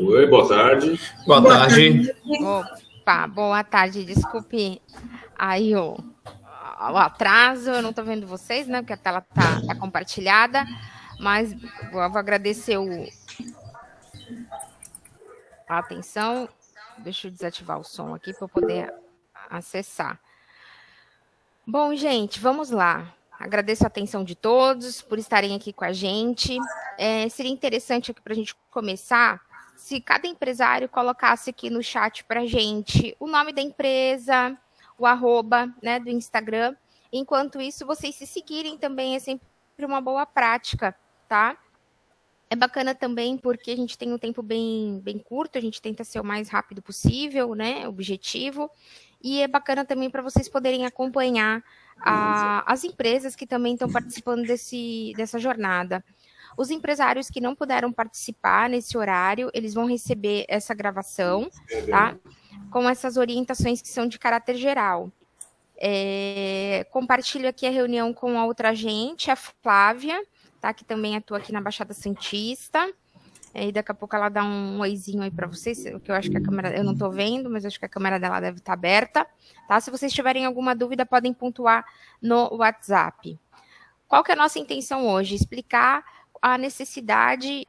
Oi, boa tarde. Boa tarde. Opa, boa tarde. Desculpe aí o atraso, eu não estou vendo vocês, né? Porque a tela tá compartilhada, mas vou agradecer a atenção. Deixa eu desativar o som aqui para eu poder acessar. Bom, gente, vamos lá. Agradeço a atenção de todos por estarem aqui com a gente. Seria interessante aqui para a gente começar se cada empresário colocasse aqui no chat para a gente o nome da empresa, o arroba, né, do Instagram. Enquanto isso, vocês se seguirem também é sempre uma boa prática, tá? É bacana também porque a gente tem um tempo bem curto, a gente tenta ser o mais rápido possível, né, objetivo. E é bacana também para vocês poderem acompanhar as empresas que também estão participando dessa jornada. Os empresários que não puderam participar nesse horário, eles vão receber essa gravação, tá? Com essas orientações que são de caráter geral. Compartilho aqui a reunião com a outra agente, a Flávia, tá? Que também atua aqui na Baixada Santista. E daqui a pouco ela dá um oizinho aí para vocês, que eu acho que a câmera, eu não estou vendo, mas acho que a câmera dela deve estar aberta, tá? Se vocês tiverem alguma dúvida, podem pontuar no WhatsApp. Qual que é a nossa intenção hoje? Explicar a necessidade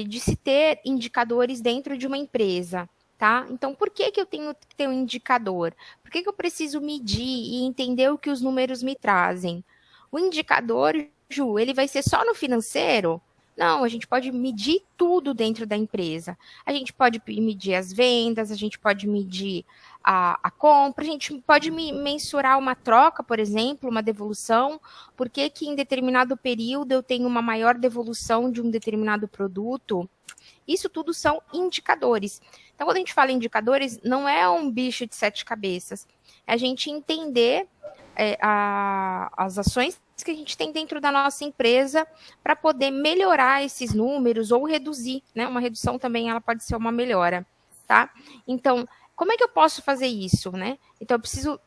de se ter indicadores dentro de uma empresa, tá? Então, por que eu tenho que ter um indicador? Por que eu preciso medir e entender o que os números me trazem? O indicador, Ju, ele vai ser só no financeiro? Não, a gente pode medir tudo dentro da empresa. A gente pode medir as vendas, a gente pode medir a compra, a gente pode mensurar uma troca, por exemplo, uma devolução. Por que em determinado período eu tenho uma maior devolução de um determinado produto? Isso tudo são indicadores. Então, quando a gente fala em indicadores, não é um bicho de 7 cabeças. É a gente entender as ações que a gente tem dentro da nossa empresa para poder melhorar esses números ou reduzir, né? Uma redução também ela pode ser uma melhora, tá? Então, como é que eu posso fazer isso, né? Então, eu preciso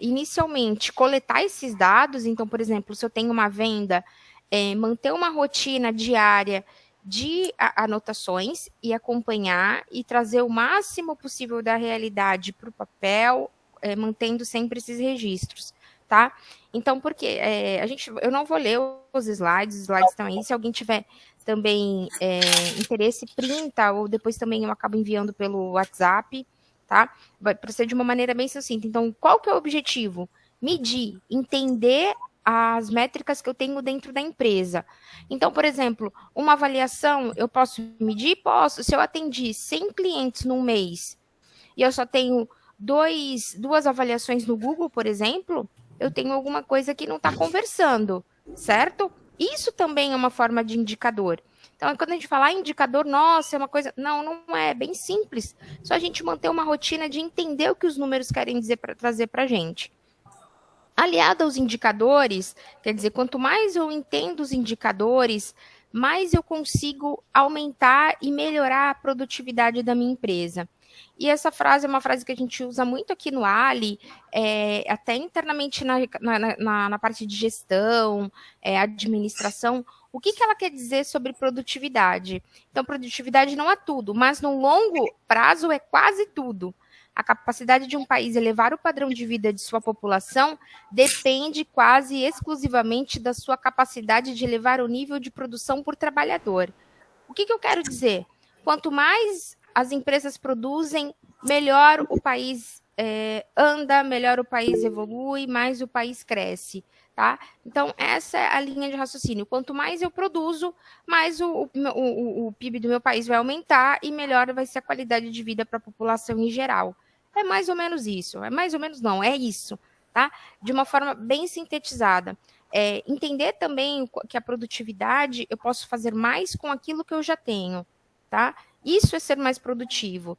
inicialmente coletar esses dados. Então, por exemplo, se eu tenho uma venda, manter uma rotina diária de anotações e acompanhar e trazer o máximo possível da realidade para o papel, mantendo sempre esses registros. Tá? Então, porque eu não vou ler os slides estão aí. Se alguém tiver também interesse, printa, ou depois também eu acabo enviando pelo WhatsApp, tá? Vai proceder de uma maneira bem sucinta. Então, qual que é o objetivo? Medir, entender as métricas que eu tenho dentro da empresa. Então, por exemplo, uma avaliação, eu posso medir? Posso. Se eu atendi 100 clientes num mês e eu só tenho duas avaliações no Google, por exemplo, eu tenho alguma coisa que não está conversando, certo? Isso também é uma forma de indicador. Então, quando a gente fala indicador, nossa, é uma coisa... Não é bem simples. Só a gente manter uma rotina de entender o que os números querem dizer trazer para a gente. Aliado aos indicadores, quer dizer, quanto mais eu entendo os indicadores, mais eu consigo aumentar e melhorar a produtividade da minha empresa. E essa frase é uma frase que a gente usa muito aqui no Ali, até internamente na parte de gestão, administração. O que ela quer dizer sobre produtividade? Então, produtividade não é tudo, mas no longo prazo é quase tudo. A capacidade de um país elevar o padrão de vida de sua população depende quase exclusivamente da sua capacidade de elevar o nível de produção por trabalhador. O que eu quero dizer? Quanto mais as empresas produzem, melhor o país anda, melhor o país evolui, mais o país cresce, tá? Então, essa é a linha de raciocínio. Quanto mais eu produzo, mais o PIB do meu país vai aumentar e melhor vai ser a qualidade de vida para a população em geral. É mais ou menos isso. É mais ou menos não, é isso, tá? De uma forma bem sintetizada. Entender também que a produtividade, eu posso fazer mais com aquilo que eu já tenho, tá? Isso é ser mais produtivo.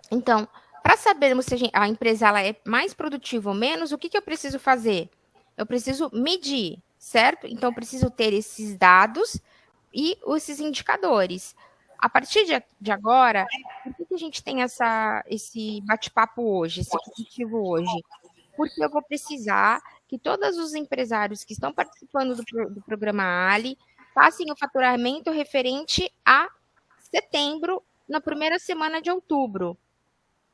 Então, para sabermos se a empresa ela é mais produtiva ou menos, o que eu preciso fazer? Eu preciso medir, certo? Então, eu preciso ter esses dados e esses indicadores. A partir de agora, por que a gente tem esse bate-papo hoje, esse objetivo hoje? Porque eu vou precisar que todos os empresários que estão participando do programa Ali façam o faturamento referente a setembro, na primeira semana de outubro,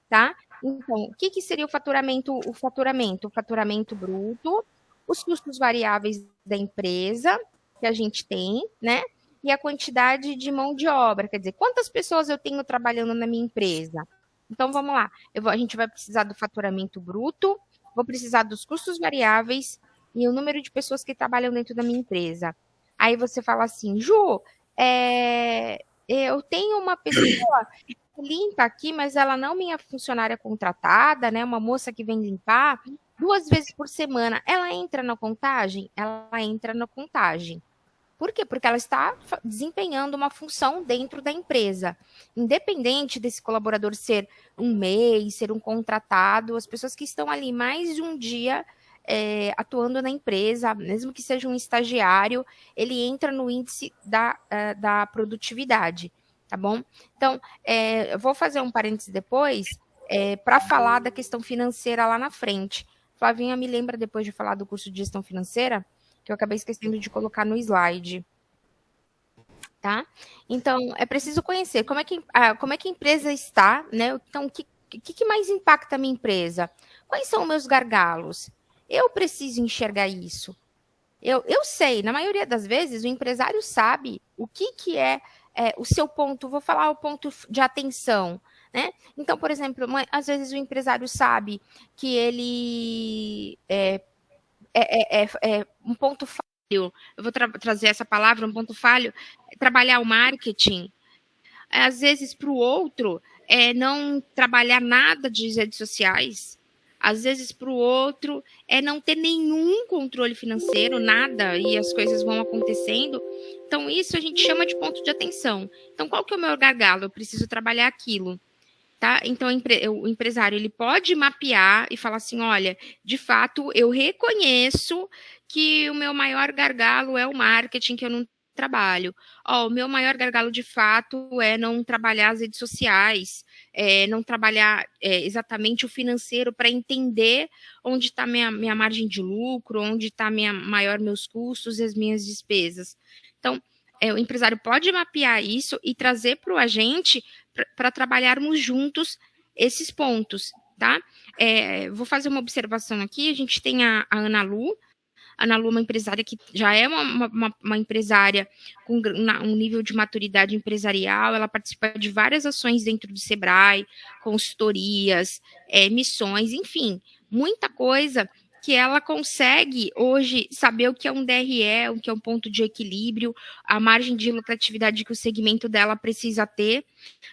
tá? Então, o que seria o faturamento? O faturamento bruto, os custos variáveis da empresa que a gente tem, né? E a quantidade de mão de obra, quer dizer, quantas pessoas eu tenho trabalhando na minha empresa? Então, vamos lá. A gente vai precisar do faturamento bruto, vou precisar dos custos variáveis e o número de pessoas que trabalham dentro da minha empresa. Aí você fala assim, Ju, eu tenho uma pessoa limpa aqui, mas ela não é minha funcionária contratada, né? Uma moça que vem limpar 2 vezes por semana. Ela entra na contagem? Ela entra na contagem. Por quê? Porque ela está desempenhando uma função dentro da empresa. Independente desse colaborador ser um MEI, ser um contratado, as pessoas que estão ali mais de um dia atuando na empresa, mesmo que seja um estagiário, ele entra no índice da produtividade, tá bom? Então, eu vou fazer um parênteses depois para falar da questão financeira lá na frente. Flavinha me lembra depois de falar do curso de gestão financeira, que eu acabei esquecendo de colocar no slide. Tá? Então, é preciso conhecer como é que a empresa está, né? Então, o que mais impacta a minha empresa? Quais são os meus gargalos? Eu preciso enxergar isso. Eu sei, na maioria das vezes, o empresário sabe o que é o seu ponto, vou falar o ponto de atenção, né? Então, por exemplo, às vezes o empresário sabe que ele um ponto falho, eu vou trazer essa palavra, um ponto falho, trabalhar o marketing, às vezes para o outro, não trabalhar nada de redes sociais, às vezes para o outro é não ter nenhum controle financeiro, nada, e as coisas vão acontecendo. Então, isso a gente chama de ponto de atenção. Então, qual que é o meu gargalo? Eu preciso trabalhar aquilo. Tá? Então, o empresário ele pode mapear e falar assim, olha, de fato, eu reconheço que o meu maior gargalo é o marketing, que eu não trabalho. O meu maior gargalo, de fato, é não trabalhar as redes sociais, não trabalhar exatamente o financeiro para entender onde está minha margem de lucro, onde está meus custos e as minhas despesas. Então, o empresário pode mapear isso e trazer para o agente para trabalharmos juntos esses pontos, tá? Vou fazer uma observação aqui. A gente tem a Ana Lu. A Ana Lu é uma empresária que já é uma empresária com um nível de maturidade empresarial. Ela participa de várias ações dentro do Sebrae, consultorias, missões, enfim, muita coisa que ela consegue hoje saber o que é um DRE, o que é um ponto de equilíbrio, a margem de lucratividade que o segmento dela precisa ter.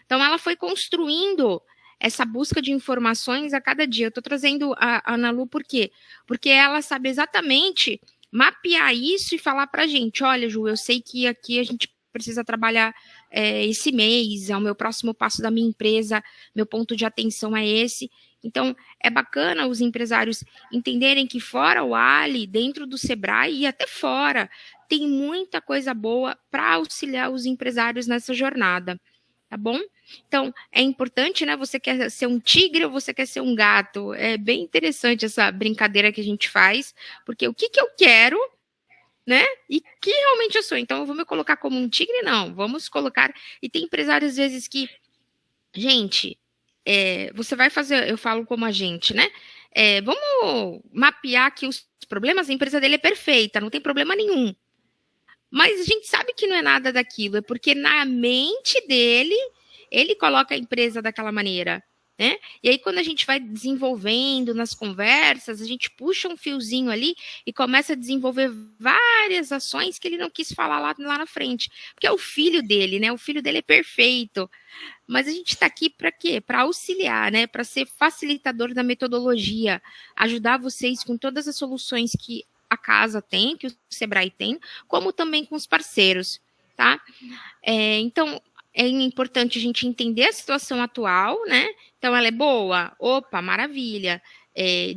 Então, ela foi construindo essa busca de informações a cada dia. Eu estou trazendo a Ana Lu por quê? Porque ela sabe exatamente mapear isso e falar para a gente, olha, Ju, eu sei que aqui a gente precisa trabalhar esse mês, é o meu próximo passo da minha empresa, meu ponto de atenção é esse. Então, é bacana os empresários entenderem que fora o Ali, dentro do Sebrae e até fora, tem muita coisa boa para auxiliar os empresários nessa jornada, tá bom? Então, é importante, né? Você quer ser um tigre ou você quer ser um gato? É bem interessante essa brincadeira que a gente faz, porque o que eu quero, né? E que realmente eu sou. Então, eu vou me colocar como um tigre? Não, vamos colocar... E tem empresários, às vezes, que... Gente, você vai fazer... Eu falo como agente, né? Vamos mapear aqui os problemas. A empresa dele é perfeita, não tem problema nenhum. Mas a gente sabe que não é nada daquilo. É porque na mente dele, ele coloca a empresa daquela maneira. Né? E aí, quando a gente vai desenvolvendo nas conversas, a gente puxa um fiozinho ali e começa a desenvolver várias ações que ele não quis falar lá na frente. Porque é o filho dele, né? O filho dele é perfeito. Mas a gente está aqui para quê? Para auxiliar, né? Para ser facilitador da metodologia, ajudar vocês com todas as soluções que a casa tem, que o Sebrae tem, como também com os parceiros, tá? Então, é importante a gente entender a situação atual, né? Então, ela é boa? Opa, maravilha.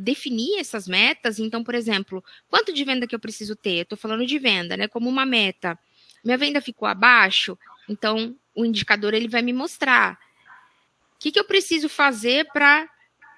Definir essas metas. Então, por exemplo, quanto de venda que eu preciso ter? Eu estou falando de venda, né? Como uma meta. Minha venda ficou abaixo? Então, o indicador ele vai me mostrar o que eu preciso fazer para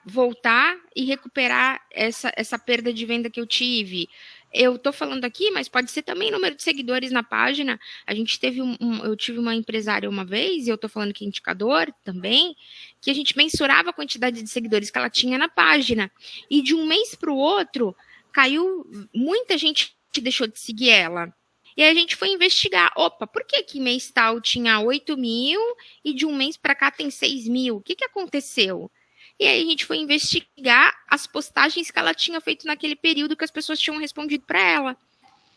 voltar e recuperar essa perda de venda que eu tive. Eu estou falando aqui, mas pode ser também número de seguidores na página. A gente teve eu tive uma empresária uma vez, e eu estou falando que indicador também, que a gente mensurava a quantidade de seguidores que ela tinha na página. E de um mês para o outro, caiu muita gente que deixou de seguir ela. E aí a gente foi investigar. Opa, por que mês tal tinha 8 mil e de um mês para cá tem 6 mil? O que aconteceu? E aí a gente foi investigar as postagens que ela tinha feito naquele período que as pessoas tinham respondido para ela,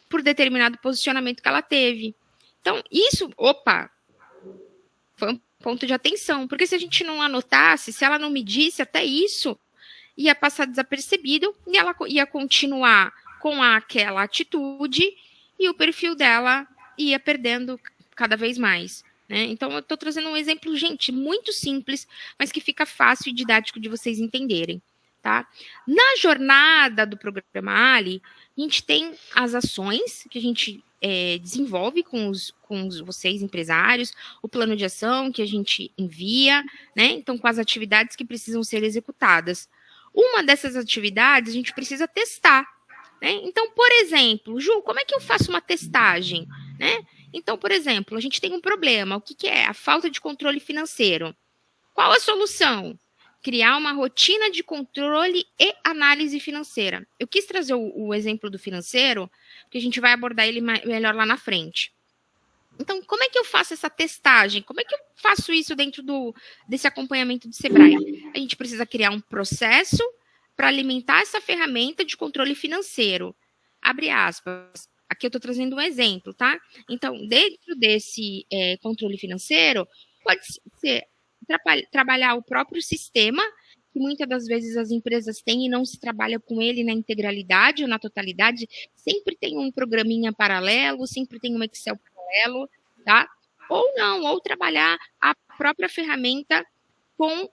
por determinado posicionamento que ela teve. Então, isso, foi um ponto de atenção, porque se a gente não anotasse, se ela não medisse, até isso ia passar desapercebido e ela ia continuar com aquela atitude e o perfil dela ia perdendo cada vez mais. Né? Então, eu estou trazendo um exemplo, gente, muito simples, mas que fica fácil e didático de vocês entenderem. Tá? Na jornada do programa Ali, a gente tem as ações que a gente desenvolve com vocês, empresários, o plano de ação que a gente envia, né? Então, com as atividades que precisam ser executadas. Uma dessas atividades a gente precisa testar. Né? Então, por exemplo, Ju, como é que eu faço uma testagem? Né? Então, por exemplo, a gente tem um problema. O que é? A falta de controle financeiro. Qual a solução? Criar uma rotina de controle e análise financeira. Eu quis trazer o exemplo do financeiro, porque a gente vai abordar ele melhor lá na frente. Então, como é que eu faço essa testagem? Como é que eu faço isso dentro desse acompanhamento do Sebrae? A gente precisa criar um processo para alimentar essa ferramenta de controle financeiro. Abre aspas. Aqui eu estou trazendo um exemplo, tá? Então, dentro desse controle financeiro, pode ser trabalhar o próprio sistema, que muitas das vezes as empresas têm e não se trabalha com ele na integralidade ou na totalidade. Sempre tem um programinha paralelo, sempre tem um Excel paralelo, tá? Ou não, ou trabalhar a própria ferramenta com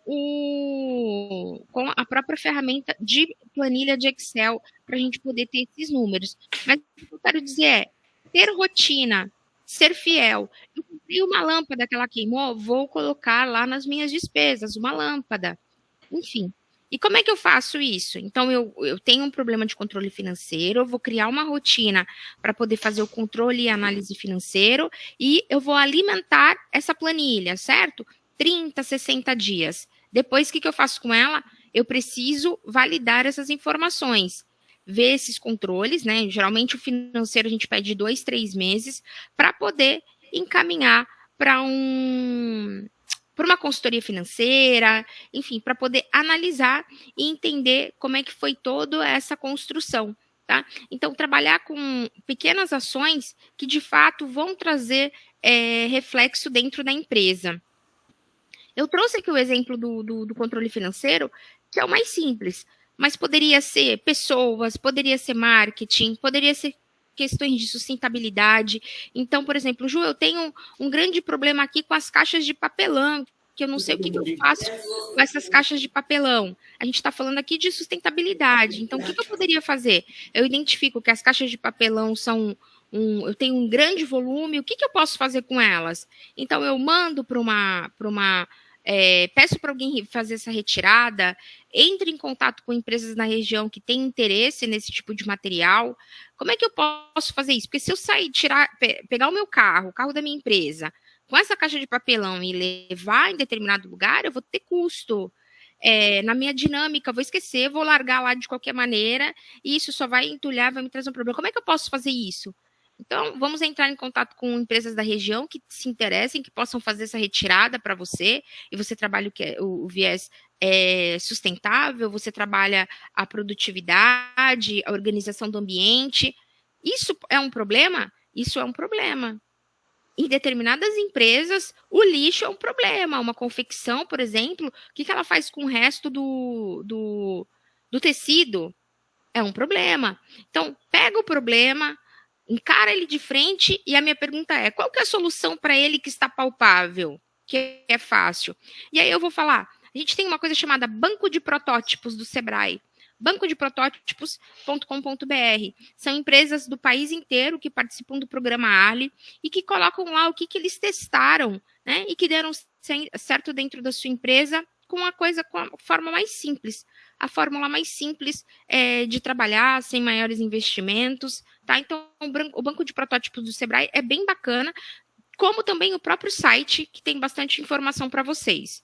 a própria ferramenta de planilha de Excel para a gente poder ter esses números. Mas o que eu quero dizer é ter rotina, ser fiel. Eu comprei uma lâmpada que ela queimou, vou colocar lá nas minhas despesas uma lâmpada. Enfim. E como é que eu faço isso? Então, eu tenho um problema de controle financeiro, eu vou criar uma rotina para poder fazer o controle e análise financeiro e eu vou alimentar essa planilha, certo? 30, 60 dias. Depois, o que eu faço com ela? Eu preciso validar essas informações, ver esses controles, né? Geralmente o financeiro a gente pede 2, 3 meses para poder encaminhar para uma consultoria financeira, enfim, para poder analisar e entender como é que foi toda essa construção. Tá? Então, trabalhar com pequenas ações que, de fato, vão trazer reflexo dentro da empresa. Eu trouxe aqui o exemplo do controle financeiro, que é o mais simples, mas poderia ser pessoas, poderia ser marketing, poderia ser questões de sustentabilidade. Então, por exemplo, Ju, eu tenho um grande problema aqui com as caixas de papelão, que eu não sei o que eu faço com essas caixas de papelão. A gente está falando aqui de sustentabilidade. Então, o que eu poderia fazer? Eu identifico que as caixas de papelão são eu tenho um grande volume, o que eu posso fazer com elas? Então, eu mando para peço para alguém fazer essa retirada, entre em contato com empresas na região que têm interesse nesse tipo de material. Como é que eu posso fazer isso? Porque se eu sair, pegar o carro da minha empresa, com essa caixa de papelão e levar em determinado lugar, eu vou ter custo. Na minha dinâmica, vou esquecer, vou largar lá de qualquer maneira, e isso só vai entulhar, vai me trazer um problema. Como é que eu posso fazer isso? Então, vamos entrar em contato com empresas da região que se interessem, que possam fazer essa retirada para você, e você trabalha o viés sustentável, você trabalha a produtividade, a organização do ambiente. Isso é um problema? Isso é um problema. Em determinadas empresas, o lixo é um problema. Uma confecção, por exemplo, o que ela faz com o resto do tecido? É um problema. Então, pega o problema, encara ele de frente e a minha pergunta é, qual que é a solução para ele que está palpável, que é fácil? E aí eu vou falar, a gente tem uma coisa chamada Banco de Protótipos do Sebrae, bancodeprotótipos.com.br. São empresas do país inteiro que participam do programa Ali e que colocam lá o que eles testaram, né, e que deram certo dentro da sua empresa com a forma mais simples. a fórmula mais simples de trabalhar, sem maiores investimentos, tá? Então, o banco de protótipos do Sebrae é bem bacana, como também o próprio site, que tem bastante informação para vocês.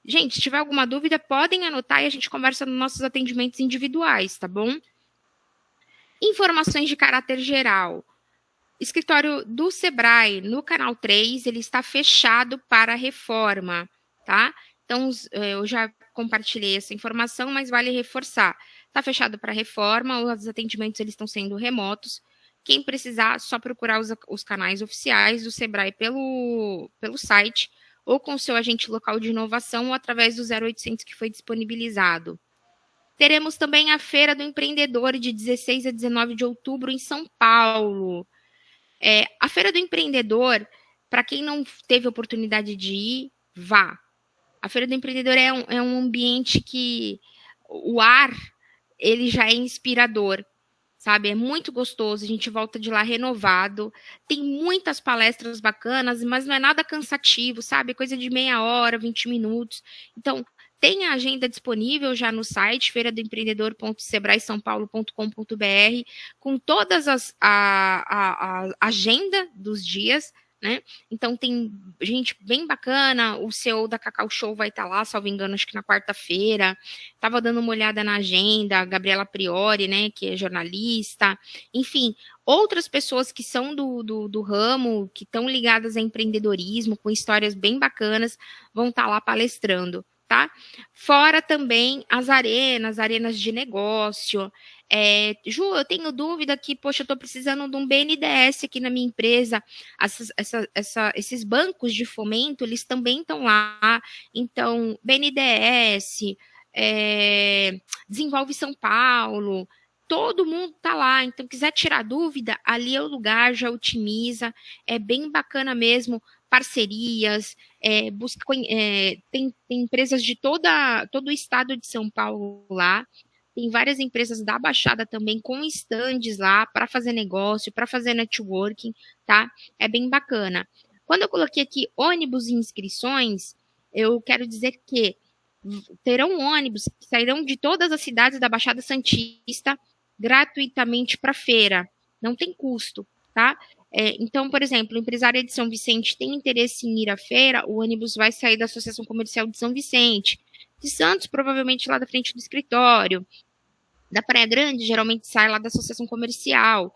Gente, se tiver alguma dúvida, podem anotar e a gente conversa nos nossos atendimentos individuais, tá bom? Informações de caráter geral. Escritório do Sebrae, no canal 3, ele está fechado para reforma, tá? Então, eu já compartilhei essa informação, mas vale reforçar. Está fechado para reforma, os atendimentos eles estão sendo remotos. Quem precisar, só procurar os canais oficiais do Sebrae pelo site, ou com o seu agente local de inovação, ou através do 0800 que foi disponibilizado. Teremos também a Feira do Empreendedor, de 16 a 19 de outubro, em São Paulo. A Feira do Empreendedor, para quem não teve oportunidade de ir, vá. A Feira do Empreendedor é um ambiente que o ar, ele já é inspirador, sabe? É muito gostoso, a gente volta de lá renovado. Tem muitas palestras bacanas, mas não é nada cansativo, sabe? Coisa de meia hora, 20 minutos. Então, tem a agenda disponível já no site, feiradoempreendedor.sebraesaopaulo.com.br, com todas a agenda dos dias, né? Então tem gente bem bacana, o CEO da Cacau Show vai estar lá, salvo engano, acho que na quarta-feira. Estava dando uma olhada na agenda, a Gabriela Priori, né, que é jornalista, enfim, outras pessoas que são do ramo, que estão ligadas a empreendedorismo, com histórias bem bacanas, vão estar lá palestrando, tá? Fora também as arenas de negócio. Ju, eu tenho dúvida que, poxa, eu estou precisando de um BNDES aqui na minha empresa. Esses bancos de fomento, eles também estão lá. Então, BNDES, Desenvolve São Paulo, todo mundo está lá. Então, quiser tirar dúvida, ali é o lugar, já otimiza. É bem bacana mesmo, parcerias, tem empresas de todo o estado de São Paulo lá. Tem várias empresas da Baixada também com estandes lá para fazer negócio, para fazer networking, tá? É bem bacana. Quando eu coloquei aqui ônibus e inscrições, eu quero dizer que terão ônibus que sairão de todas as cidades da Baixada Santista gratuitamente para a feira. Não tem custo, tá? Então, por exemplo, o empresário de São Vicente tem interesse em ir à feira, o ônibus vai sair da Associação Comercial de São Vicente. De Santos, provavelmente lá da frente do escritório. Da Praia Grande, geralmente sai lá da Associação Comercial.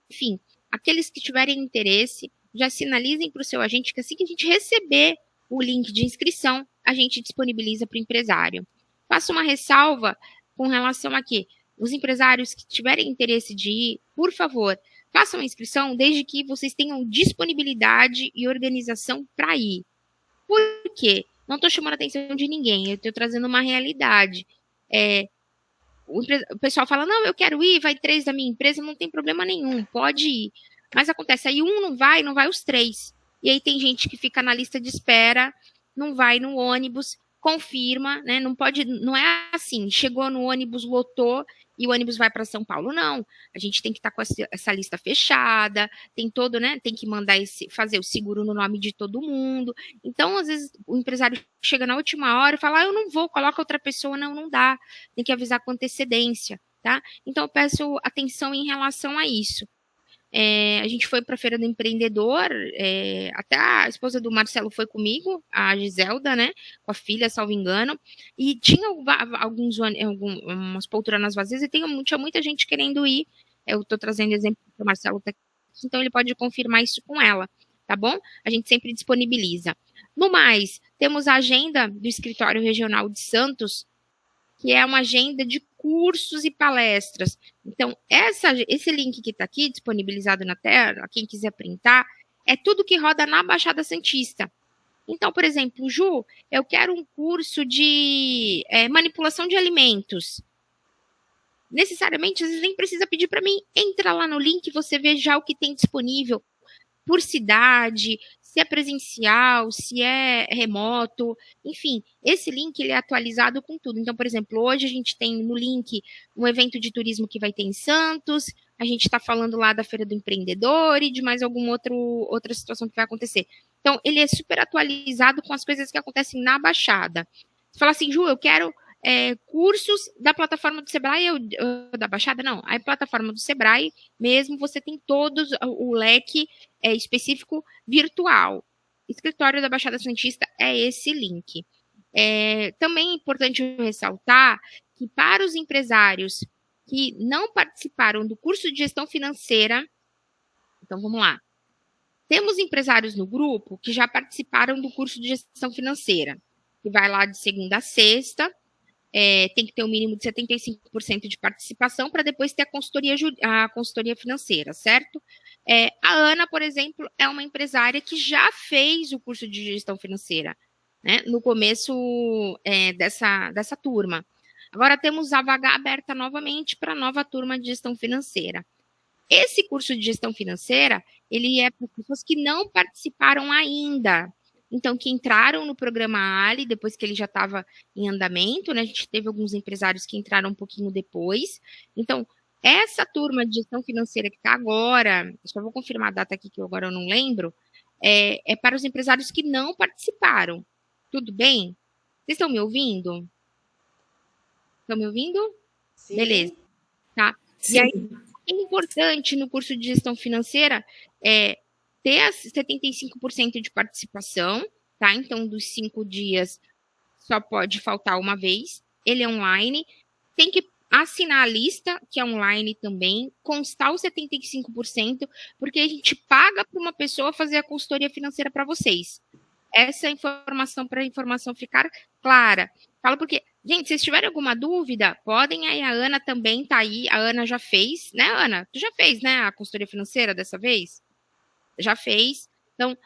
Enfim, aqueles que tiverem interesse, já sinalizem para o seu agente que assim que a gente receber o link de inscrição, a gente disponibiliza para o empresário. Faço uma ressalva com relação a que os empresários que tiverem interesse de ir, por favor, façam a inscrição desde que vocês tenham disponibilidade e organização para ir. Por quê? Não estou chamando a atenção de ninguém, eu estou trazendo uma realidade. O pessoal fala, não, eu quero ir, vai 3 da minha empresa, não tem problema nenhum, pode ir. Mas acontece, aí um não vai os 3. E aí tem gente que fica na lista de espera, não vai no ônibus, confirma, né? Não é assim, chegou no ônibus, lotou e o ônibus vai para São Paulo. Não, a gente tem que estar com essa lista fechada, tem todo, né? Tem que mandar fazer o seguro no nome de todo mundo. Então, às vezes, o empresário chega na última hora e fala, eu não vou, coloca outra pessoa. Não dá, tem que avisar com antecedência, tá? Então, eu peço atenção em relação a isso. A gente foi para a Feira do Empreendedor, até a esposa do Marcelo foi comigo, a Giselda, né, com a filha, salvo engano, e tinha umas poltronas vazias e tinha muita gente querendo ir. Eu estou trazendo exemplo que o Marcelo está aqui, então ele pode confirmar isso com ela, tá bom? A gente sempre disponibiliza. No mais, temos a agenda do Escritório Regional de Santos, que é uma agenda de cursos e palestras. Então, esse link que está aqui, disponibilizado na tela, quem quiser printar, é tudo que roda na Baixada Santista. Então, por exemplo, Ju, eu quero um curso de manipulação de alimentos. Necessariamente, às vezes nem precisa pedir para mim. Entra lá no link, você vê já o que tem disponível por cidade, se é presencial, se é remoto, enfim, esse link ele é atualizado com tudo. Então, por exemplo, hoje a gente tem no link um evento de turismo que vai ter em Santos, a gente está falando lá da Feira do Empreendedor e de mais alguma outra situação que vai acontecer. Então, ele é super atualizado com as coisas que acontecem na Baixada. Você fala assim, Ju, eu quero cursos da plataforma do Sebrae ou da Baixada, não, a plataforma do Sebrae mesmo, você tem todos o leque específico virtual. Escritório da Baixada Santista é esse link. Também é importante ressaltar que para os empresários que não participaram do curso de gestão financeira, então vamos lá, temos empresários no grupo que já participaram do curso de gestão financeira, que vai lá de segunda a sexta, tem que ter um mínimo de 75% de participação para depois ter a consultoria financeira, certo? A Ana, por exemplo, é uma empresária que já fez o curso de gestão financeira, né, no começo dessa turma. Agora temos a vaga aberta novamente para a nova turma de gestão financeira. Esse curso de gestão financeira, ele é para pessoas que não participaram ainda. Então, que entraram no programa Ali, depois que ele já estava em andamento, né? A gente teve alguns empresários que entraram um pouquinho depois. Então, essa turma de gestão financeira que está agora, só vou confirmar a data aqui que agora eu não lembro, é para os empresários que não participaram. Tudo bem? Vocês estão me ouvindo? Estão me ouvindo? Sim. Beleza. Tá. Sim. E aí, é importante no curso de gestão financeira ter 75% de participação, tá? Então, dos 5 dias, só pode faltar uma vez. Ele é online. Tem que assinar a lista, que é online também, constar os 75%, porque a gente paga para uma pessoa fazer a consultoria financeira para vocês. Essa informação, para a informação ficar clara. Falo porque, gente, se tiverem alguma dúvida, podem aí, a Ana também tá aí, a Ana já fez, né, Ana? Tu já fez, né, a consultoria financeira dessa vez? Já fez. Então,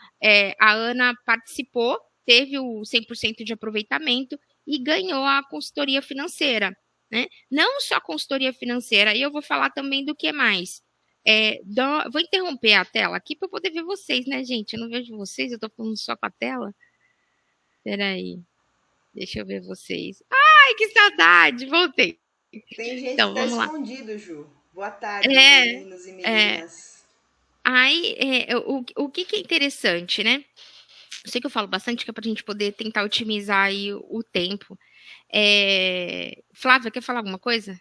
a Ana participou, teve o 100% de aproveitamento e ganhou a consultoria financeira, né? Não só a consultoria financeira, e eu vou falar também do que mais. Vou interromper a tela aqui para poder ver vocês, né, gente? Eu não vejo vocês, eu estou falando só com a tela. Peraí. Deixa eu ver vocês. Ai, que saudade! Voltei. Tem gente Então, que tá vamos lá. escondido, Ju. Boa tarde, meninos e meninas. Aí, o que é interessante, né? Eu sei que eu falo bastante, que é para a gente poder tentar otimizar aí o tempo. Flávia, quer falar alguma coisa?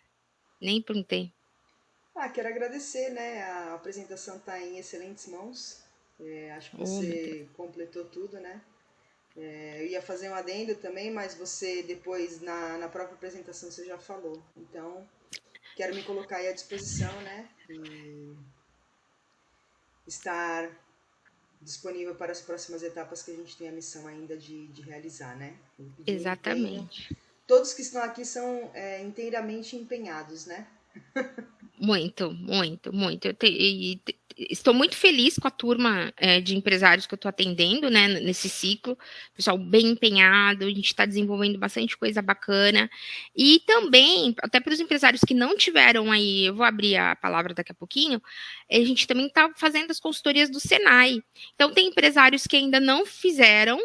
Nem perguntei. Quero agradecer, né? A apresentação está em excelentes mãos. Acho que você completou tudo, né? Eu ia fazer um adendo também, mas você depois, na própria apresentação, você já falou. Então, quero me colocar aí à disposição, né? E estar disponível para as próximas etapas que a gente tem a missão ainda de realizar, né? Exatamente. Todos que estão aqui são inteiramente empenhados, né? Muito, muito, muito. Estou muito feliz com a turma de empresários que eu estou atendendo, né, nesse ciclo. Pessoal bem empenhado, a gente está desenvolvendo bastante coisa bacana. E também, até para os empresários que não tiveram aí, eu vou abrir a palavra daqui a pouquinho, a gente também está fazendo as consultorias do Senai. Então, tem empresários que ainda não fizeram,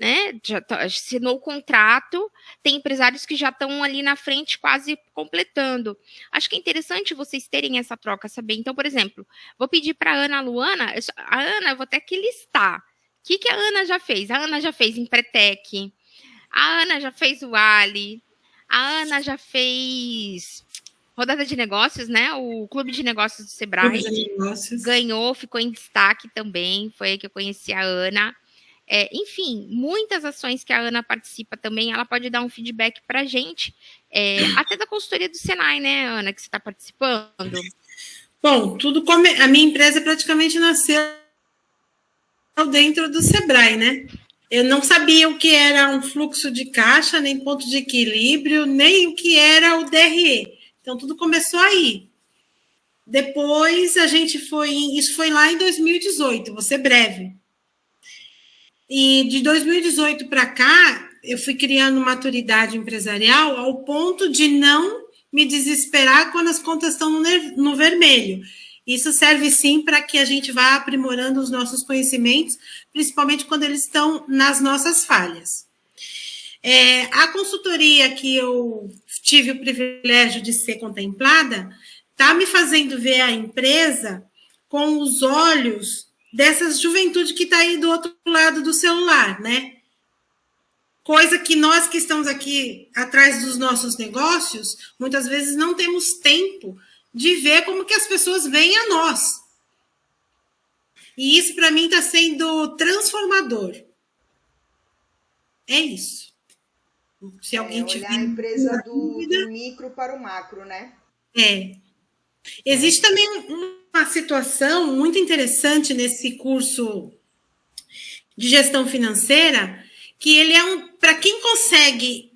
né? Já assinou o contrato, tem empresários que já estão ali na frente quase completando. Acho que é interessante vocês terem essa troca, saber. Então, por exemplo, vou pedir para a Ana Luana, a Ana, eu vou ter que listar. O que a Ana já fez? A Ana já fez Empretec, a Ana já fez o Ali, a Ana já fez Rodada de Negócios, né? O Clube de Negócios do Sebrae. Clube de Negócios. Ganhou, ficou em destaque também. Foi aí que eu conheci a Ana. Enfim, muitas ações que a Ana participa também, ela pode dar um feedback para a gente, até da consultoria do Senai, né, Ana, que você está participando? Bom, a minha empresa praticamente nasceu dentro do Sebrae, né? Eu não sabia o que era um fluxo de caixa, nem ponto de equilíbrio, nem o que era o DRE. Então, tudo começou aí. Depois, isso foi lá em 2018, vou ser breve. E de 2018 para cá, eu fui criando maturidade empresarial ao ponto de não me desesperar quando as contas estão no vermelho. Isso serve sim para que a gente vá aprimorando os nossos conhecimentos, principalmente quando eles estão nas nossas falhas. A consultoria que eu tive o privilégio de ser contemplada está me fazendo ver a empresa com os olhos dessa juventude que está aí do outro lado do celular, né? Coisa que nós que estamos aqui atrás dos nossos negócios, muitas vezes não temos tempo de ver como que as pessoas veem a nós. E isso, para mim, está sendo transformador. É isso. Se alguém tiver olhar a empresa do micro para o macro, né? Existe também uma situação muito interessante nesse curso de gestão financeira, que ele é para quem consegue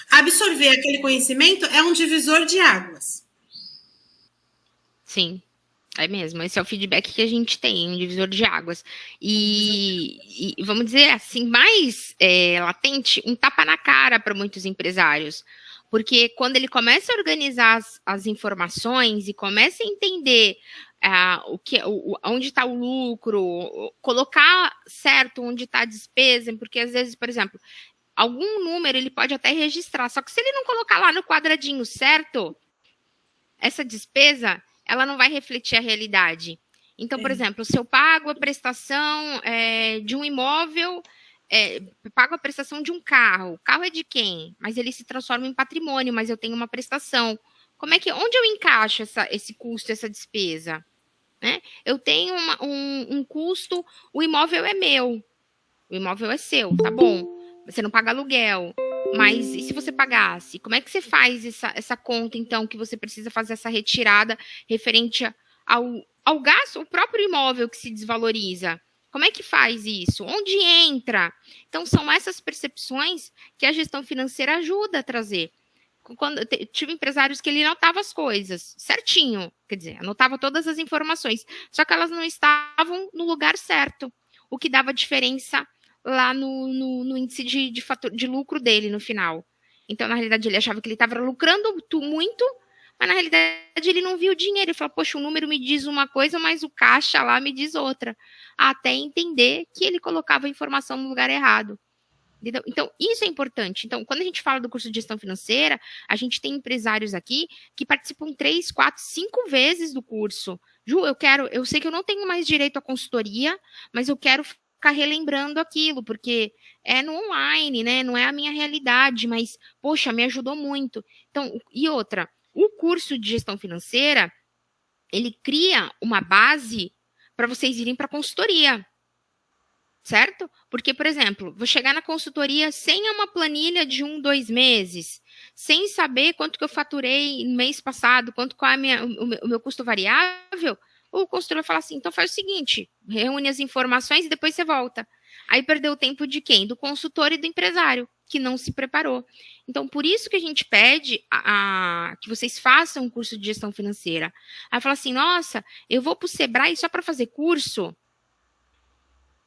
absorver aquele conhecimento, é um divisor de águas. Sim, é mesmo. Esse é o feedback que a gente tem, um divisor de águas. E vamos dizer assim, mais latente, um tapa na cara para muitos empresários. Porque quando ele começa a organizar as informações e começa a entender onde está o lucro, colocar certo onde está a despesa, porque às vezes, por exemplo, algum número ele pode até registrar, só que se ele não colocar lá no quadradinho certo, essa despesa, ela não vai refletir a realidade. Então, por exemplo, se eu pago a prestação de um imóvel, pago a prestação de um carro, o carro é de quem? Mas ele se transforma em patrimônio, mas eu tenho uma prestação. Onde eu encaixo esse custo, essa despesa? Né? Eu tenho um custo, o imóvel é meu, o imóvel é seu, tá bom? Você não paga aluguel, mas e se você pagasse? Como é que você faz essa conta, então, que você precisa fazer essa retirada referente ao gasto, o próprio imóvel que se desvaloriza? Como é que faz isso? Onde entra? Então, são essas percepções que a gestão financeira ajuda a trazer. Quando tive empresários que ele anotava as coisas certinho, quer dizer, anotava todas as informações, só que elas não estavam no lugar certo, o que dava diferença lá no índice de lucro dele no final. Então, na realidade, ele achava que ele estava lucrando muito, mas na realidade ele não viu o dinheiro. Ele falou, poxa, o número me diz uma coisa, mas o caixa lá me diz outra. Até entender que ele colocava a informação no lugar errado. Entendeu? Então, isso é importante. Então, quando a gente fala do curso de gestão financeira, a gente tem empresários aqui que participam 3, 4, 5 vezes do curso. Ju, eu sei que eu não tenho mais direito à consultoria, mas eu quero ficar relembrando aquilo, porque é no online, né? Não é a minha realidade, mas, poxa, me ajudou muito. Então, e outra, o curso de gestão financeira, ele cria uma base para vocês irem para a consultoria. Certo? Porque, por exemplo, vou chegar na consultoria sem uma planilha de 1, 2 meses, sem saber quanto que eu faturei no mês passado, qual é o meu custo variável, o consultor vai falar assim, então faz o seguinte, reúne as informações e depois você volta. Aí perdeu o tempo de quem? Do consultor e do empresário, que não se preparou. Então, por isso que a gente pede que vocês façam um curso de gestão financeira. Aí fala assim, nossa, eu vou para o Sebrae só para fazer curso?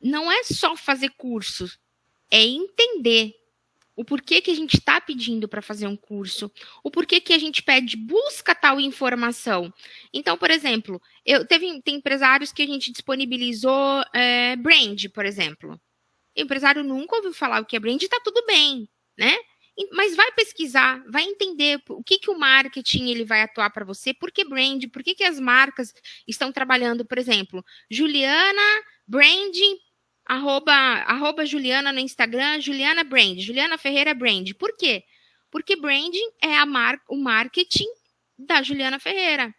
Não é só fazer curso, é entender o porquê que a gente está pedindo para fazer um curso, o porquê que a gente pede, busca tal informação. Então, por exemplo, tem empresários que a gente disponibilizou brand, por exemplo. O empresário nunca ouviu falar o que é brand, está tudo bem, né? Mas vai pesquisar, vai entender o que o marketing ele vai atuar para você, por que brand, por que as marcas estão trabalhando, por exemplo, Juliana Branding, @ Juliana no Instagram, Juliana Brand, Juliana Ferreira Brand. Por quê? Porque branding é o marketing da Juliana Ferreira.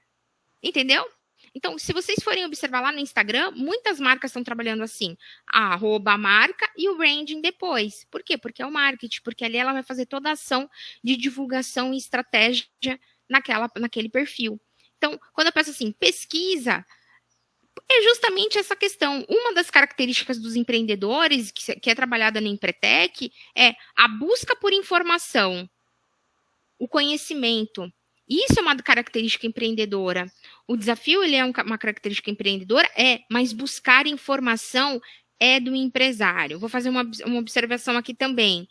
Entendeu? Então, se vocês forem observar lá no Instagram, muitas marcas estão trabalhando assim. A marca e o branding depois. Por quê? Porque é o marketing. Porque ali ela vai fazer toda a ação de divulgação e estratégia naquele perfil. Então, quando eu penso assim, pesquisa, é justamente essa questão. Uma das características dos empreendedores, que é trabalhada no Empretec, é a busca por informação, o conhecimento. Isso é uma característica empreendedora. O desafio, ele é uma característica empreendedora, mas buscar informação é do empresário. Vou fazer uma observação aqui também.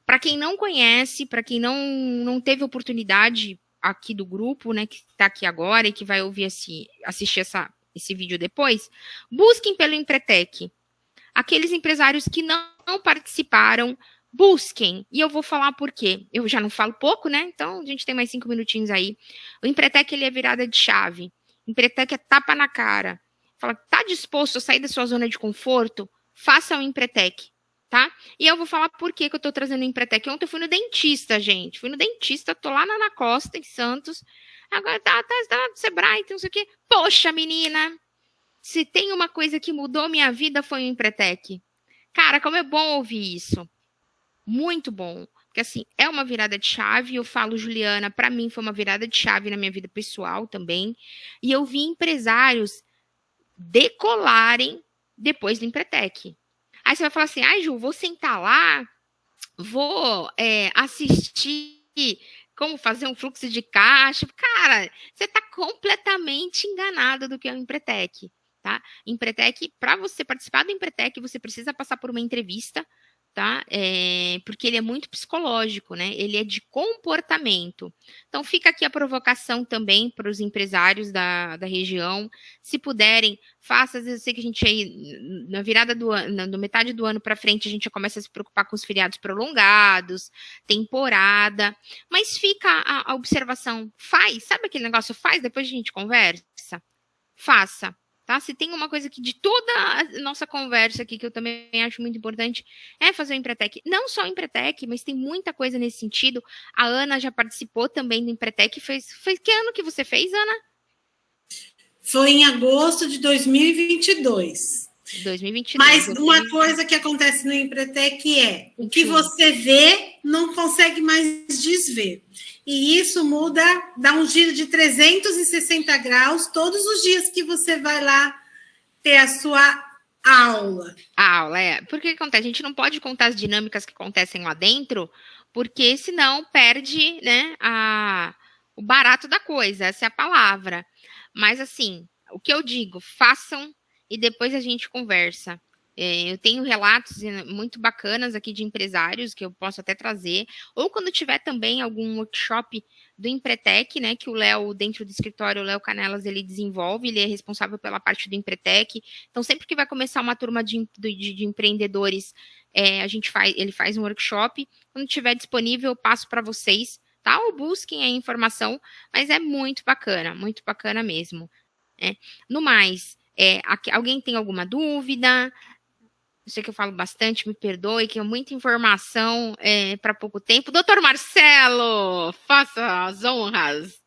Para quem não conhece, para quem não teve oportunidade aqui do grupo, né, que está aqui agora e que vai assistir esse vídeo depois, busquem pelo Empretec. Aqueles empresários que não participaram, busquem. E eu vou falar por quê. Eu já não falo pouco, né? Então, a gente tem mais 5 minutinhos aí. O Empretec, ele é virada de chave. O Empretec é tapa na cara. Fala, tá disposto a sair da sua zona de conforto? Faça o Empretec. tá? E eu vou falar por que eu tô trazendo o Empretec. Ontem eu fui no dentista, gente. Fui no dentista, tô lá na Ana Costa, em Santos. Agora tá no Sebrae, então não sei o quê. Poxa, menina, se tem uma coisa que mudou minha vida foi o Empretec. Cara, como é bom ouvir isso. Muito bom. Porque, assim, é uma virada de chave. Eu falo, Juliana, para mim foi uma virada de chave na minha vida pessoal também. E eu vi empresários decolarem depois do Empretec. Aí você vai falar assim, ai, Ju, vou sentar lá, vou assistir como fazer um fluxo de caixa. Cara, você está completamente enganado do que é o Empretec, tá? Empretec, para você participar do Empretec, você precisa passar por uma entrevista, tá? Porque ele é muito psicológico, né? Ele é de comportamento. Então, fica aqui a provocação também para os empresários da região. Se puderem, faça. Às vezes eu sei que a gente aí, na virada do ano, na metade do ano para frente, a gente já começa a se preocupar com os feriados prolongados, temporada. Mas fica a observação. Faz, sabe aquele negócio? Faz, depois a gente conversa. Faça. Tá? Se tem uma coisa que de toda a nossa conversa aqui, que eu também acho muito importante, é fazer o Empretec. Não só o Empretec, mas tem muita coisa nesse sentido. A Ana já participou também do Empretec. Fez que ano que você fez, Ana? Foi em agosto de 2022. 2022. Mas uma coisa que acontece no Empretec é o que você vê não consegue mais desver. E isso muda, dá um giro de 360 graus todos os dias que você vai lá ter a sua aula. A aula, Porque acontece? A gente não pode contar as dinâmicas que acontecem lá dentro, porque senão perde, né, o barato da coisa, essa é a palavra. Mas, assim, o que eu digo, façam e depois a gente conversa. Eu tenho relatos muito bacanas aqui de empresários que eu posso até trazer, ou quando tiver também algum workshop do Empretec, né, que o Léo, dentro do escritório, o Léo Canelas, ele desenvolve, ele é responsável pela parte do Empretec. Então, sempre que vai começar uma turma de empreendedores, ele faz um workshop. Quando tiver disponível, eu passo para vocês, tá? Ou busquem a informação, mas é muito bacana mesmo. No mais, alguém tem alguma dúvida? Eu sei que eu falo bastante, me perdoe, que é muita informação para pouco tempo. Doutor Marcelo, faça as honras.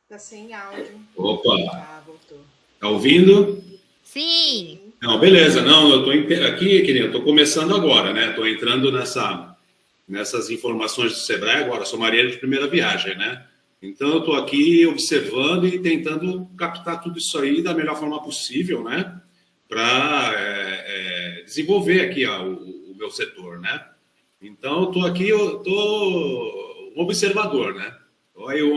Tá sem áudio. Opa! Ah, voltou. Tá ouvindo? Sim. Não, beleza. Não, eu tô aqui, querido, eu tô começando agora, né? Tô entrando nessas informações do Sebrae agora, sou marinheiro de primeira viagem, né? Então, eu estou aqui observando e tentando captar tudo isso aí da melhor forma possível, né? Para desenvolver aqui o meu setor, né? Então, eu estou aqui, eu estou um observador, né?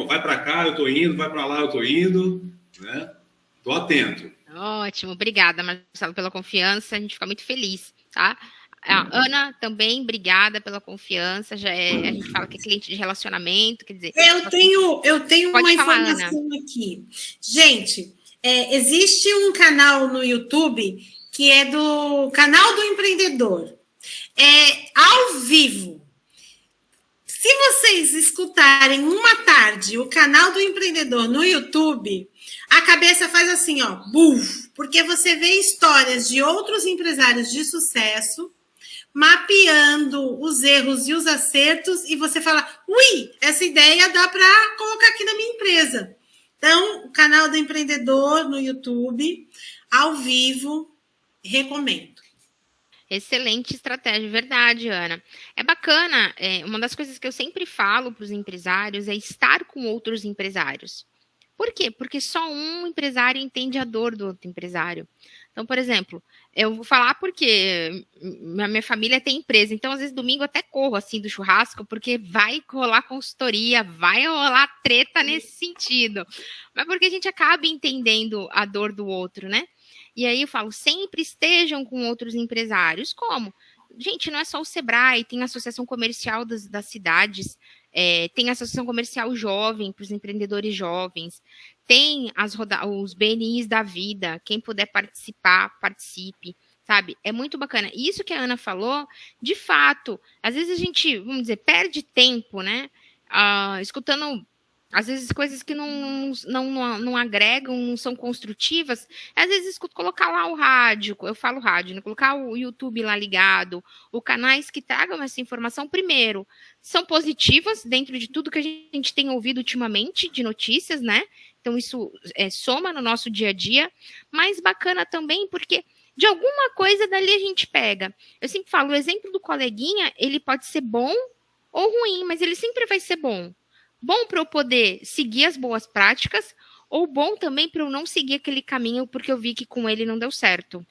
Vai para cá, eu estou indo, vai para lá, eu estou indo, né? Estou atento. Ótimo, obrigada, Marcelo, pela confiança, a gente fica muito feliz, tá? A Ana também, obrigada pela confiança. A gente fala que é cliente de relacionamento, quer dizer. Eu tenho uma informação Ana. Aqui. Gente, existe um canal no YouTube que é do canal do empreendedor. É ao vivo. Se vocês escutarem uma tarde o canal do empreendedor no YouTube, a cabeça faz assim, ó, buf, porque você vê histórias de outros empresários de sucesso mapeando os erros e os acertos, e você fala, ui, essa ideia dá para colocar aqui na minha empresa. Então, o canal do empreendedor no YouTube, ao vivo, recomendo. Excelente estratégia, verdade, Ana. É bacana, uma das coisas que eu sempre falo para os empresários é estar com outros empresários. Por quê? Porque só um empresário entende a dor do outro empresário. Então, por exemplo, eu vou falar porque a minha família tem empresa, então às vezes domingo eu até corro assim do churrasco, porque vai rolar consultoria, vai rolar treta nesse sentido. Mas porque a gente acaba entendendo a dor do outro, né? E aí eu falo, sempre estejam com outros empresários. Como? Gente, não é só o Sebrae, tem a Associação Comercial das cidades, tem a Associação Comercial Jovem para os empreendedores jovens, tem os BNIs da vida, quem puder participar, participe, sabe? É muito bacana. Isso que a Ana falou, de fato, às vezes a gente, vamos dizer, perde tempo, né? escutando, às vezes, coisas que não agregam, não são construtivas. Às vezes, escuto colocar lá o rádio, eu falo rádio, né? Colocar o YouTube lá ligado, ou canais que tragam essa informação, primeiro, são positivas dentro de tudo que a gente tem ouvido ultimamente de notícias, né? Então, isso soma no nosso dia a dia, mas bacana também porque de alguma coisa dali a gente pega. Eu sempre falo, o exemplo do coleguinha, ele pode ser bom ou ruim, mas ele sempre vai ser bom. Bom para eu poder seguir as boas práticas, ou bom também para eu não seguir aquele caminho, porque eu vi que com ele não deu certo.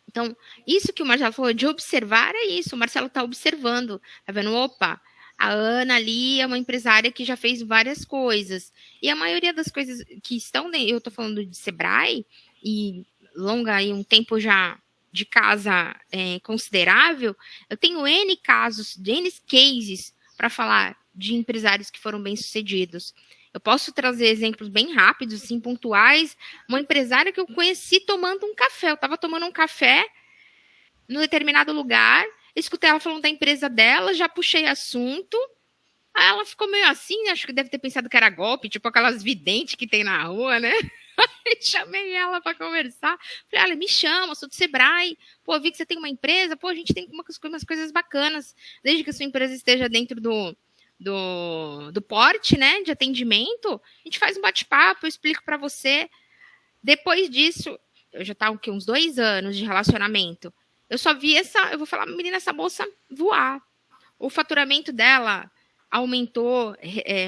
Então, isso que o Marcelo falou de observar é isso. O Marcelo está observando, tá vendo? Opa, a Ana ali é uma empresária que já fez várias coisas. E a maioria das coisas que estão, eu estou falando de Sebrae, e longa aí um tempo já de casa considerável, eu tenho N casos, N cases para falar de empresários que foram bem-sucedidos. Eu posso trazer exemplos bem rápidos, assim, pontuais. Uma empresária que eu conheci tomando um café. Eu estava tomando um café num determinado lugar, escutei ela falando da empresa dela, já puxei assunto. Aí ela ficou meio assim, acho que deve ter pensado que era golpe, tipo aquelas videntes que tem na rua, né? Chamei ela para conversar. Falei, olha, me chama, sou do Sebrae. Pô, vi que você tem uma empresa. Pô, a gente tem umas coisas bacanas. Desde que a sua empresa esteja dentro do porte, né, de atendimento, a gente faz um bate-papo, eu explico para você. Depois disso, eu já estava uns 2 anos de relacionamento. Eu só vi eu vou falar, menina, essa moça voar. O faturamento dela aumentou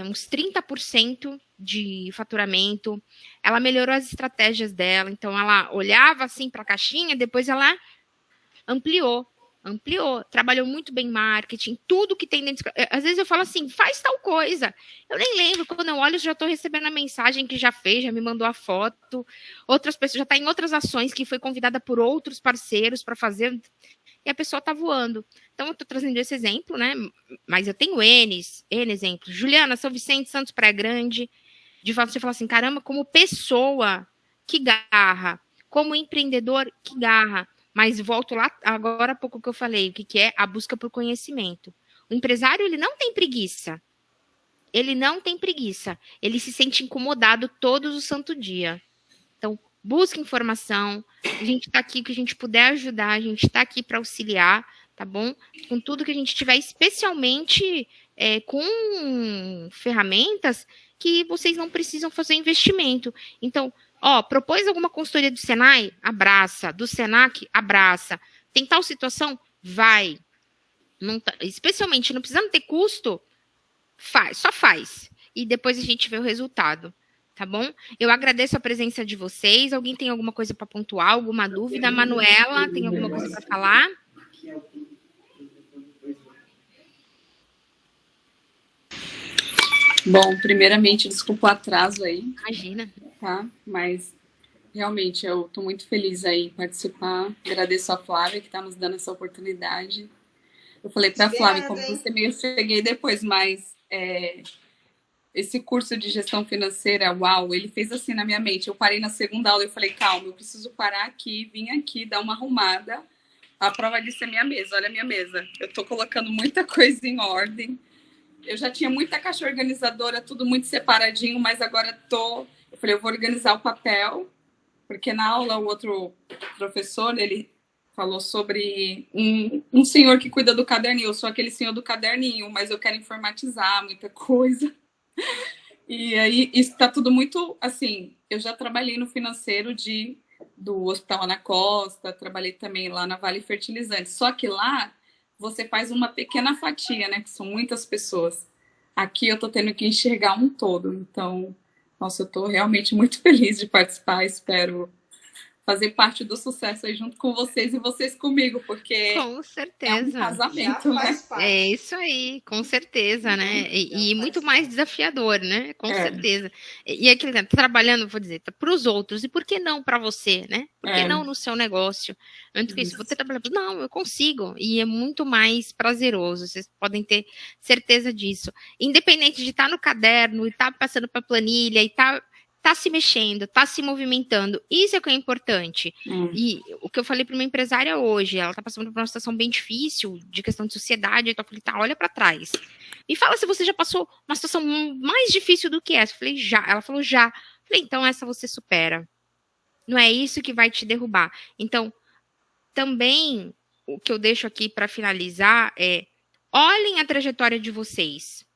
uns 30% de faturamento. Ela melhorou as estratégias dela. Então, ela olhava assim para a caixinha, depois ela ampliou, trabalhou muito bem marketing, tudo que tem dentro. Às vezes eu falo assim, faz tal coisa. Eu nem lembro, quando eu olho, eu já estou recebendo a mensagem que já fez, já me mandou a foto. Outras pessoas, já está em outras ações que foi convidada por outros parceiros para fazer, e a pessoa está voando. Então, eu estou trazendo esse exemplo, né? Mas eu tenho N exemplos. Juliana, São Vicente, Santos Praia Grande. De fato, você fala assim, caramba, como pessoa, que garra. Como empreendedor, que garra. Mas volto lá, agora há pouco que eu falei, o que é a busca por conhecimento. O empresário, ele não tem preguiça. Ele se sente incomodado todos o santo dia. Então, busca informação. A gente está aqui, que a gente puder ajudar, a gente está aqui para auxiliar, tá bom? Com tudo que a gente tiver, especialmente com ferramentas que vocês não precisam fazer investimento. Então, propôs alguma consultoria do Senai? Abraça. Do Senac? Abraça. Tem tal situação? Vai. Não tá, especialmente, não precisando ter custo, só faz. E depois a gente vê o resultado. Tá bom? Eu agradeço a presença de vocês. Alguém tem alguma coisa para pontuar? Alguma dúvida? Manuela, tem alguma coisa para falar? Bom, primeiramente, desculpa o atraso aí. Imagina. Tá? Mas, realmente, eu estou muito feliz aí em participar. Agradeço a Flávia, que está nos dando essa oportunidade. Eu falei para a Flávia, como você meio cheguei depois, mas esse curso de gestão financeira, uau, ele fez assim na minha mente. Eu parei na segunda aula e falei, calma, eu preciso parar aqui, vim aqui, dar uma arrumada. A prova disso é minha mesa, olha a minha mesa. Eu estou colocando muita coisa em ordem. Eu já tinha muita caixa organizadora, tudo muito separadinho, mas agora eu falei, eu vou organizar o papel, porque na aula o outro professor, ele falou sobre um senhor que cuida do caderninho. Eu sou aquele senhor do caderninho, mas eu quero informatizar muita coisa. E aí, isso está tudo muito, assim, eu já trabalhei no financeiro do Hospital Ana Costa, trabalhei também lá na Vale Fertilizantes, só que lá você faz uma pequena fatia, né, que são muitas pessoas. Aqui eu tô tendo que enxergar um todo, então, nossa, eu tô realmente muito feliz de participar, espero fazer parte do sucesso aí junto com vocês e vocês comigo, porque com certeza. É um casamento, né? É isso aí, com certeza, né? E muito mais desafiador, né? Com certeza. E aquele tá trabalhando, vou dizer, para os outros, e por que não para você, né? Por que não no seu negócio? Antes que isso, você trabalha, não, eu consigo, e é muito mais prazeroso, vocês podem ter certeza disso. Independente de estar no caderno, e estar passando para a planilha, e estar se mexendo, tá se movimentando. Isso é o que é importante. E o que eu falei para uma empresária hoje, ela tá passando por uma situação bem difícil, de questão de sociedade, então eu falei, olha para trás. Me fala se você já passou uma situação mais difícil do que essa. Eu falei, já. Ela falou, já. Eu falei, então essa você supera. Não é isso que vai te derrubar. Então, também, o que eu deixo aqui para finalizar é, olhem a trajetória de vocês.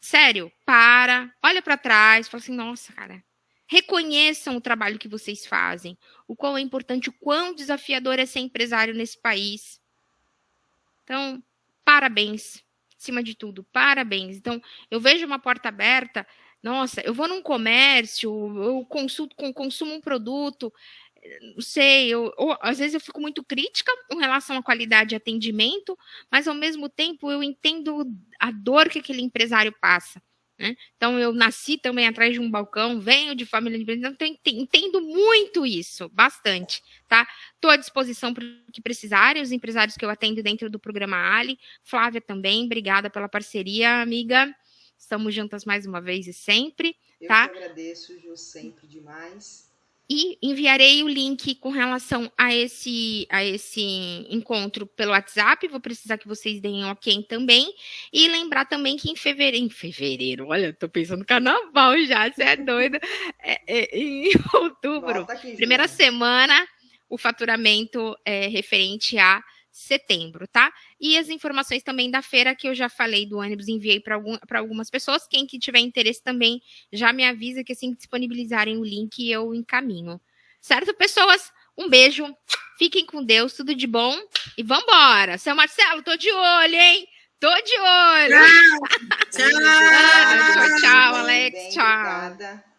Sério, olha para trás, fala assim, nossa, cara, reconheçam o trabalho que vocês fazem, o quão é importante, o quão desafiador é ser empresário nesse país. Então, parabéns, acima de tudo, parabéns. Então, eu vejo uma porta aberta, nossa, eu vou num comércio, eu consumo um produto, não sei, às vezes eu fico muito crítica com relação à qualidade de atendimento, mas ao mesmo tempo eu entendo a dor que aquele empresário passa, né? Então eu nasci também atrás de um balcão, venho de família de empresário, então entendo muito isso, bastante, tá? Estou à disposição para o que precisarem, os empresários que eu atendo dentro do programa Ali, Flávia também, obrigada pela parceria, amiga, estamos juntas mais uma vez e sempre, tá? Eu que agradeço, Ju, sempre demais. E enviarei o link com relação a esse encontro pelo WhatsApp. Vou precisar que vocês deem ok também. E lembrar também que em fevereiro, olha, eu tô pensando no carnaval já, você é doida. Em outubro, primeira semana, o faturamento é referente a setembro, tá? E as informações também da feira que eu já falei do ônibus, enviei para algumas pessoas. Quem que tiver interesse também já me avisa que assim que disponibilizarem o link eu encaminho. Certo, pessoas? Um beijo, fiquem com Deus, tudo de bom e vambora. Seu Marcelo, tô de olho, hein? Tô de olho. Tchau, tchau, Alex, Bem, tchau. obrigada.